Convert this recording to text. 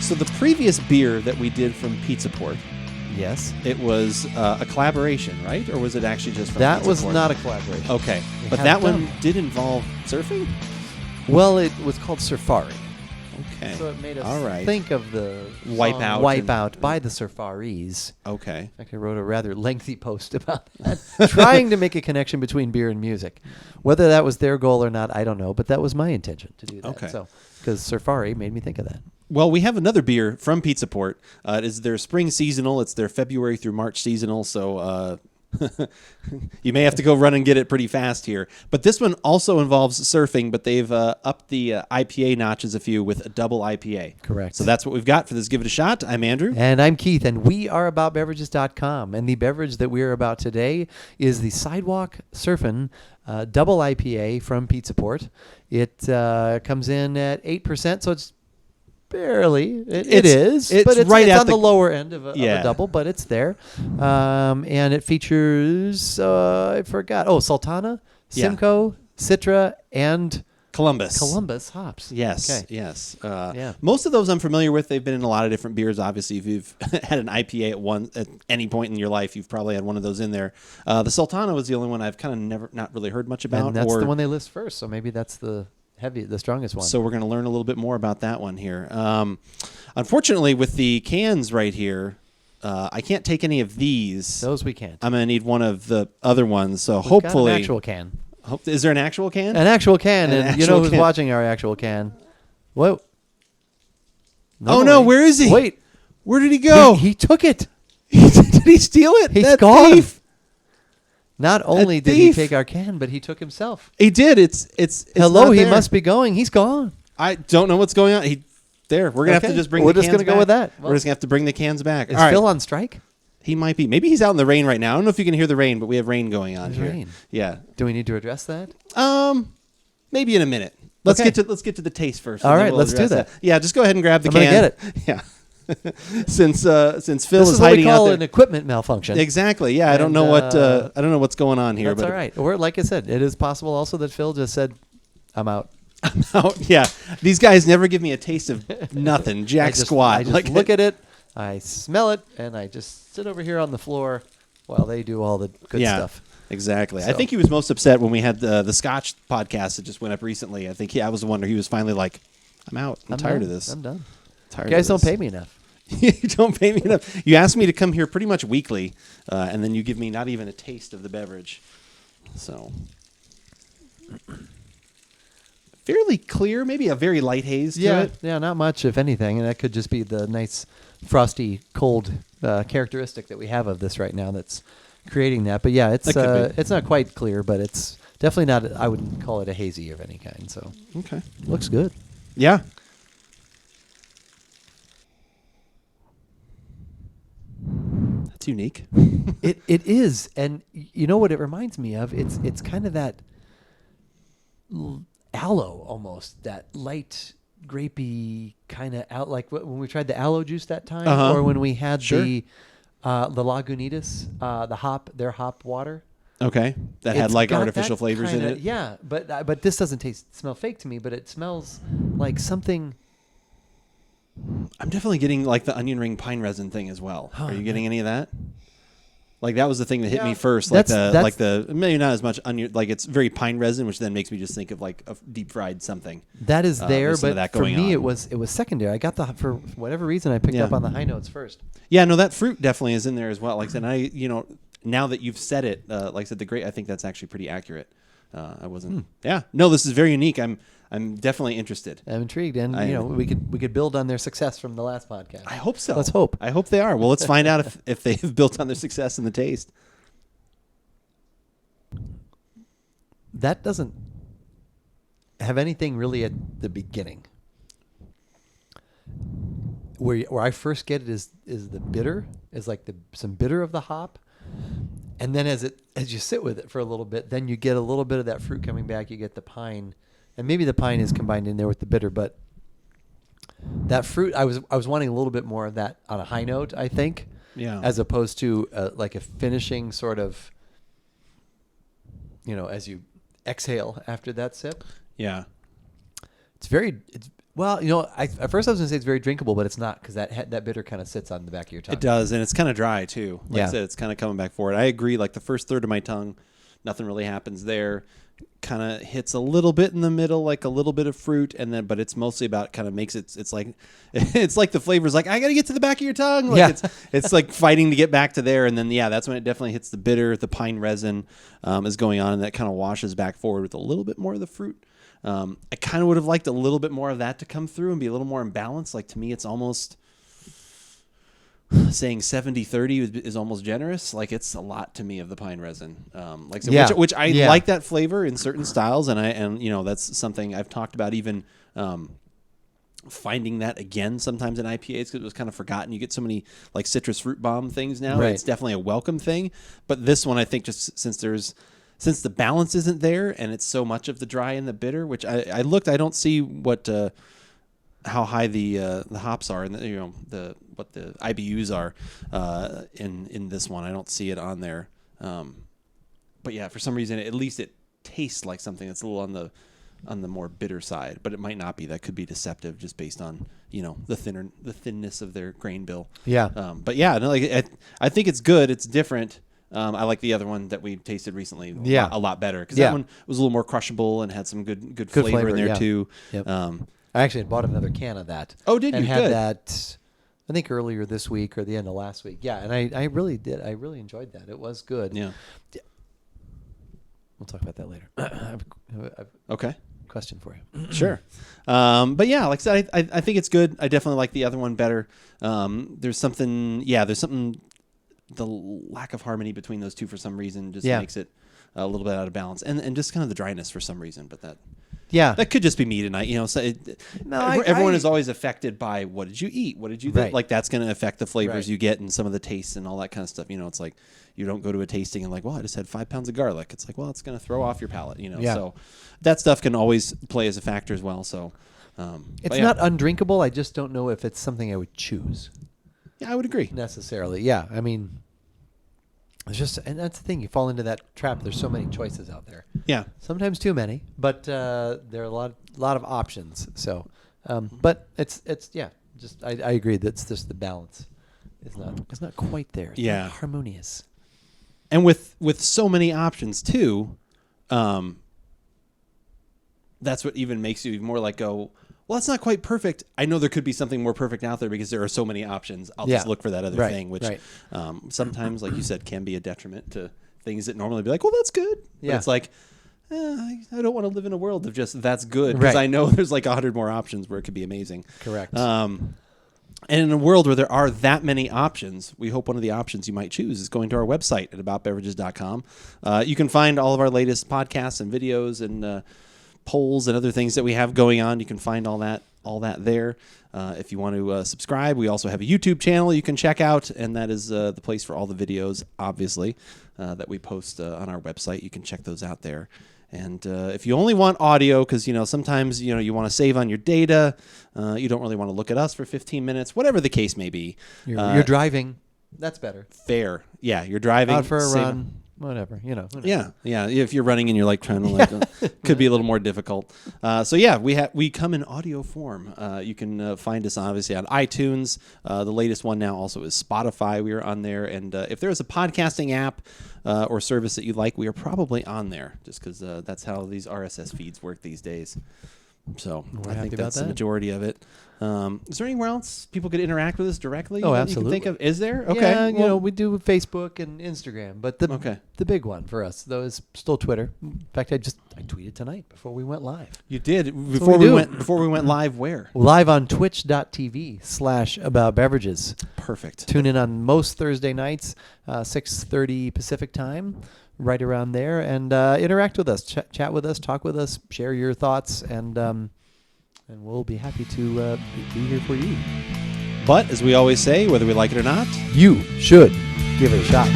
So the previous beer that we did from Pizza Port, Yes. it was a collaboration, right? Or was it actually just from That Pizza was Port? not a collaboration. Okay. We But have that done. one did involve surfing? Well, it was called Surfari. Okay. So it made us All right. think of the Wipeout song and- Wipeout by the Surfaris. Okay. In fact, I wrote a rather lengthy post about that, trying to make a connection between beer and music. Whether that was their goal or not, I don't know, but that was my intention to do that. Okay. So, because Surfari made me think of that. Well, we have another beer from Pizza Port. It is their spring seasonal. It's their February through March seasonal, so you may have to go run and get it pretty fast here. But this one also involves surfing, but they've upped the IPA notches a few with a double IPA. Correct. So that's what we've got for this Give It a Shot. I'm Andrew. And I'm Keith, and we are AboutBeverages.com. And the beverage that we are about today is the Sidewalk Surfin double IPA from Pizza Port. It comes in at 8%, so it's barely. It is, but it's right at on the lower end of a Yeah. double, but it's there. And it features, I forgot, Sultana, Yeah. Simcoe, Citra, and Columbus hops. Yes, Okay. yes. Yeah. Most of those I'm familiar with. They've been in a lot of different beers. Obviously, if you've had an IPA at any point in your life, you've probably had one of those in there. The Sultana was the only one I've kind of not really heard much about. And that's the one they list first, so maybe that's the strongest one. So we're going to learn a little bit more about that one here. Unfortunately, with the cans right here, I can't take any of these. Those we can't. I'm going to need one of the other ones. So We've hopefully, got an actual can. Is there an actual can? An actual can, An and you actual know who's can. watching our actual can? Whoa. Oh no, where is he? Wait. Where did he go? He took it. Did he steal it? He's That gone. thief. Not only did he thief. take our can, but he took himself. He did. It's Hello, not he there. must be going. He's gone. I don't know what's going on. We're gonna have to Okay. just bring. We're the just cans gonna go back. with that. We're just gonna have to bring the cans back. Is All right. Phil on strike? He might be. Maybe he's out in the rain right now. I don't know if you can hear the rain, but we have rain going on There's here. rain. Yeah. Do we need to address that? Maybe in a minute. Let's Okay. get to the taste first. All and then right, we'll let's do address that. Yeah, just go ahead and grab the I'm can. gonna get it. Yeah. since Phil This is is what we hiding out call there. an equipment malfunction. Exactly. Yeah, I don't And, know I don't know what's going on here. That's but all right. Or like I said, it is possible also that Phil just said, "I'm out." Yeah, these guys never give me a taste of nothing. Jack I just squat. look at it, I smell it, and I just sit over here on the floor while they do all the good stuff. Exactly. I So- think he was most upset when we had the Scotch podcast that just went up recently. I think I was the one where he was finally like, I'm out. I'm tired done. of this. I'm done. Tired You guys of don't this. pay me enough. You don't pay me enough. You ask me to come here pretty much weekly, and then you give me not even a taste of the beverage. So, fairly clear, maybe a very light haze to it. Yeah, not much, if anything, and that could just be the nice, frosty, cold characteristic that we have of this right now that's creating that. But yeah, That could be. it's not quite clear, but it's definitely not. I wouldn't call it a hazy of any kind. So Okay. looks good. Yeah. That's unique. It is, and you know what it reminds me of? It's kind of that aloe almost, that light grapey kind of out, like when we tried the aloe juice that time, Uh-huh. or when we had Sure. the Lagunitas, their hop water. Okay. That had It's like got artificial that flavors in kinda- it. Yeah, but this doesn't smell fake to me, but it smells like something. I'm definitely getting like the onion ring pine resin thing as well. Huh, Are you getting any of that? Like that was the thing that hit me Yeah. first. Maybe not as much onion. Like it's very pine resin, which then makes me just think of like a deep fried something. That is there, there's some of but that for going me on. it was secondary. I got for whatever reason I picked Yeah. up on the high notes first. Yeah, no, that fruit definitely is in there as well. Like I said, now that you've said it, like I said, I think that's actually pretty accurate. I wasn't. Yeah, no, this is very unique. I'm definitely interested. I'm intrigued, and we could build on their success from the last podcast. I hope so. Let's hope. I hope they are. Well, let's find out if they've built on their success in the taste. That doesn't have anything really at the beginning. Where I first get it is the bitter, is like some bitter of the hop, and then as you sit with it for a little bit, then you get a little bit of that fruit coming back. You get the pine, and maybe the pine is combined in there with the bitter, but that fruit, I was wanting a little bit more of that on a high note, I think, as opposed to like a finishing sort of, as you exhale after that sip. Yeah. It's Well, at first I was going to say it's very drinkable, but it's not because that bitter kind of sits on the back of your tongue. It does, and it's kind of dry too. Like Yeah. I said, it's kind of coming back forward. I agree. Like the first third of my tongue, nothing really happens there. Kind of hits a little bit in the middle, like a little bit of fruit, and then, but it's mostly about kind of makes it. It's like, it's like the flavors. Like I got to get to the back of your tongue. Like Yeah. it's like fighting to get back to there, and then that's when it definitely hits the bitter. The pine resin is going on, and that kind of washes back forward with a little bit more of the fruit. I kind of would have liked a little bit more of that to come through and be a little more in balance. Like to me, it's almost saying 70-30 is almost generous. Like it's a lot to me of the pine resin. Which I like that flavor in certain styles. And that's something I've talked about even, finding that again sometimes in IPAs because it was kind of forgotten. You get so many like citrus fruit bomb things now. Right. It's definitely a welcome thing. But this one, I think just since the balance isn't there and it's so much of the dry and the bitter, which I looked, I don't see how high the hops are and what the IBUs are in this one. I don't see it on there. But yeah, for some reason, at least it tastes like something that's a little on the more bitter side, but it might not be. That could be deceptive just based on the thinness of their grain bill. Yeah. But yeah, no, like I think it's good. It's different. I like the other one that we tasted recently a lot better because that one was a little more crushable and had some good flavor in there too. Yep. I actually had bought another can of that. Oh, did you? And had Good. that, I think earlier this week or the end of last week. Yeah, and I really did. I really enjoyed that. It was good. Yeah. We'll talk about that later. I have Okay. a question for you. Sure. But yeah, like I said, I think it's good. I definitely like the other one better. There's something, the lack of harmony between those two for some reason just makes it a little bit out of balance. And just kind of the dryness for some reason, but that could just be me tonight. Everyone is always affected by what did you eat? What did you think? Like that's going to affect the flavors you get and some of the tastes and all that kind of stuff. It's like you don't go to a tasting and like, well, I just had 5 pounds of garlic. It's like, well, it's going to throw off your palate, So that stuff can always play as a factor as well. So it's not undrinkable. I just don't know if it's something I would choose. Yeah, I would agree. Necessarily. Yeah. I mean, it's just, and that's the thing. You fall into that trap. There's so many choices out there. Yeah. Sometimes too many, but there are a lot of options. So, but it's just I agree that it's just the balance is not quite there. It's not harmonious. And with so many options too, that's what even makes you even more like go, well, it's not quite perfect. I know there could be something more perfect out there because there are so many options. I'll just look for that other thing, which sometimes, like you said, can be a detriment to things that normally be like, well, that's good. But it's like, I don't want to live in a world of just that's good because I know there's like 100 more options where it could be amazing. Correct. And in a world where there are that many options, we hope one of the options you might choose is going to our website at AboutBeverages.com. You can find all of our latest podcasts and videos and polls and other things that we have going on. You can find all that there. If you want to subscribe, we also have a YouTube channel you can check out, and that is the place for all the videos, obviously, that we post on our website. You can check those out there. And if you only want audio, because sometimes you want to save on your data, you don't really want to look at us for 15 minutes, whatever the case may be. You're driving. That's better. Fair. Yeah, you're driving. Out for a run. Whatever, Yeah. If you're running and you're like trying to could be a little more difficult. We come in audio form. You can find us obviously on iTunes. The latest one now also is Spotify. We are on there, and if there is a podcasting app or service that you like, we are probably on there. Just because that's how these RSS feeds work these days. So I think that's the majority of it. Is there anywhere else people could interact with us directly? Oh, You absolutely. can think of? Is there? Okay. Yeah, we do Facebook and Instagram, but the big one for us though is still Twitter. In fact, I tweeted tonight before we went live. You did before we went live. Where? Live on twitch.tv/AboutBeverages. Perfect. Tune in on most Thursday nights, 6:30 Pacific time. Right around there, and interact with us, chat with us, talk with us, share your thoughts, and we'll be happy to be here for you. But as we always say, whether we like it or not, you should give it a shot.